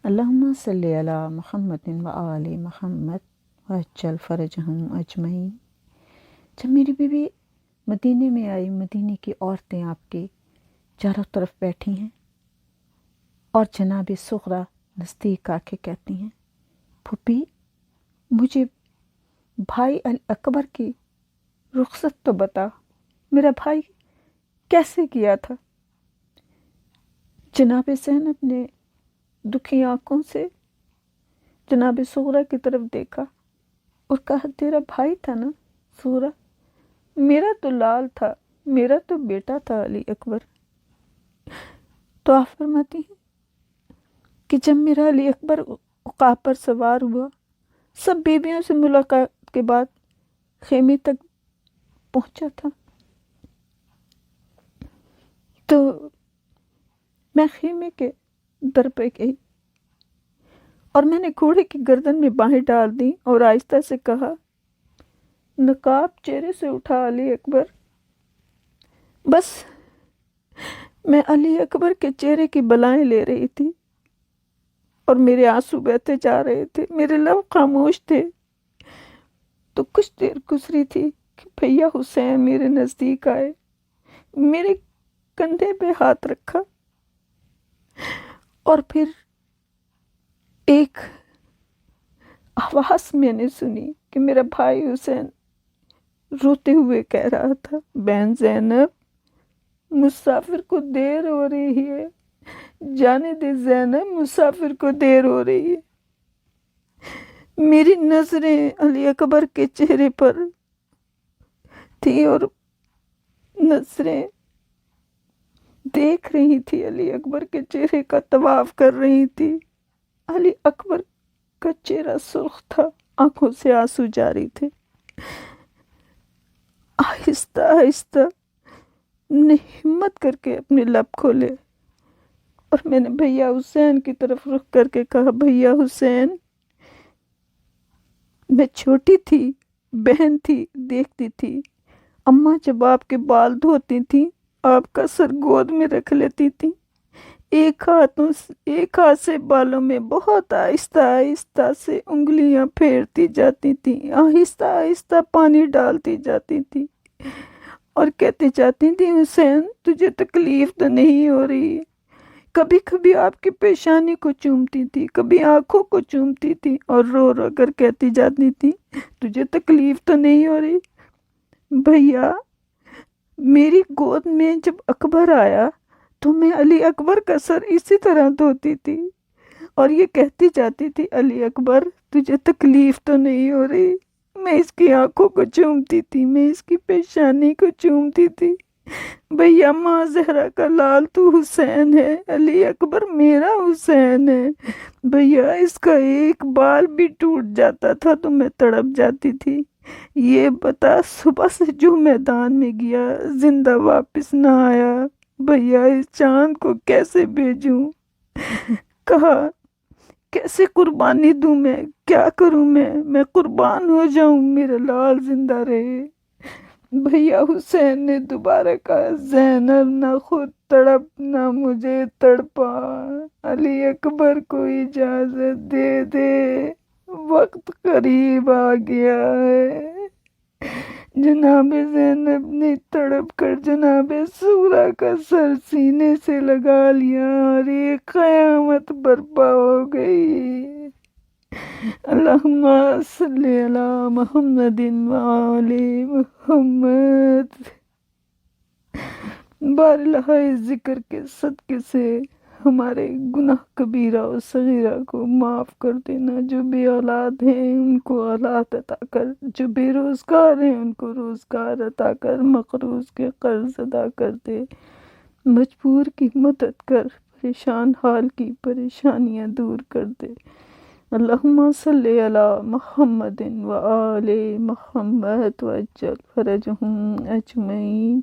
اللہم صلی علی محمد و آل محمد وعجل فرجہم اجمعین۔ جب میری بیوی مدینے میں آئی، مدینے کی عورتیں آپ کے چاروں طرف بیٹھی ہیں اور جناب صغرا نزدیک آ کے کہتی ہیں، پھوپھی مجھے بھائی اکبر کی رخصت تو بتا، میرا بھائی کیسے کیا تھا؟ جناب زینب نے دکھی آنکھوں سے جناب صغرا کی طرف دیکھا اور کہا، تیرا بھائی تھا نا صغرا؟ میرا تو لال تھا، میرا تو بیٹا تھا علی اکبر۔ تو آپ فرماتی ہیں کہ جب میرا علی اکبر عقاب پر سوار ہوا، سب بیویوں سے ملاقات کے بعد خیمے تک پہنچا تھا، تو میں خیمے کے در پہ گئی اور میں نے گھوڑے کی گردن میں باہیں ڈال دیں اور آہستہ سے کہا، نقاب چہرے سے اٹھا علی اکبر۔ بس میں علی اکبر کے چہرے کی بلائیں لے رہی تھی اور میرے آنسو بہتے جا رہے تھے، میرے لب خاموش تھے۔ تو کچھ دیر گزری تھی کہ بھیا حسین میرے نزدیک آئے، میرے کندھے پہ ہاتھ رکھا اور پھر ایک آواز میں نے سنی کہ میرا بھائی حسین روتے ہوئے کہہ رہا تھا، بہن زینب مسافر کو دیر ہو رہی ہے، جانے دے زینب مسافر کو دیر ہو رہی ہے۔ میری نظریں علی اکبر کے چہرے پر تھی اور نظریں دیکھ رہی تھی، علی اکبر کے چہرے کا طواف کر رہی تھی۔ علی اکبر کا چہرہ سرخ تھا، آنکھوں سے آنسو جاری تھے۔ آہستہ آہستہ نے ہمت کر کے اپنے لب کھولے اور میں نے بھیا حسین کی طرف رخ کر کے کہا، بھیا حسین میں چھوٹی تھی، بہن تھی، دیکھتی تھی اماں جب آپ کے بال دھوتی تھیں، آپ کا سر گود میں رکھ لیتی تھی، ایک ہاتھ سے بالوں میں بہت آہستہ آہستہ سے انگلیاں پھیرتی جاتی تھیں، آہستہ آہستہ پانی ڈالتی جاتی تھی اور کہتی جاتی تھی، حسین تجھے تکلیف تو نہیں ہو رہی؟ کبھی کبھی آپ کی پیشانی کو چومتی تھی، کبھی آنکھوں کو چومتی تھی اور رو رو کر کہتی جاتی تھی، تجھے تکلیف تو نہیں ہو رہی؟ بھیا میری گود میں جب اکبر آیا تو میں علی اکبر کا سر اسی طرح دھوتی تھی اور یہ کہتی جاتی تھی، علی اکبر تجھے تکلیف تو نہیں ہو رہی؟ میں اس کی آنکھوں کو چومتی تھی، میں اس کی پیشانی کو چومتی تھی۔ بھیا ماں زہرا کا لال تو حسین ہے، علی اکبر میرا حسین ہے۔ بھیا اس کا ایک بال بھی ٹوٹ جاتا تھا تو میں تڑپ جاتی تھی۔ یہ بتا صبح سے جو میدان میں گیا زندہ واپس نہ آیا، بھیا اس چاند کو کیسے بھیجوں؟ کہا کیسے قربانی دوں میں، کیا کروں میں قربان ہو جاؤں، میرا لال زندہ رہے۔ بھیا حسین نے دوبارہ کہا، زینب نہ خود تڑپ نہ مجھے تڑپا، علی اکبر کو اجازت دے دے، وقت قریب آ گیا ہے۔ جناب زینب نے تڑپ کر جناب صغرا کا سر سینے سے لگا لیا اور ایک قیامت برپا ہو گئی۔ اللہم صلی علی محمد وآل محمد۔ بارالہ اس ذکر کے صدقے سے ہمارے گناہ کبیرہ و صغیرہ کو معاف کر دینا، جو بے اولاد ہیں ان کو اولاد عطا کر، جو بے روزگار ہیں ان کو روزگار عطا کر، مقروض کے قرض ادا کر دے، مجبور کی مدد کر، پریشان حال کی پریشانیاں دور کر دے۔ اللہم صلی علی محمد وآل محمد وعجل فرجہم اجمعین۔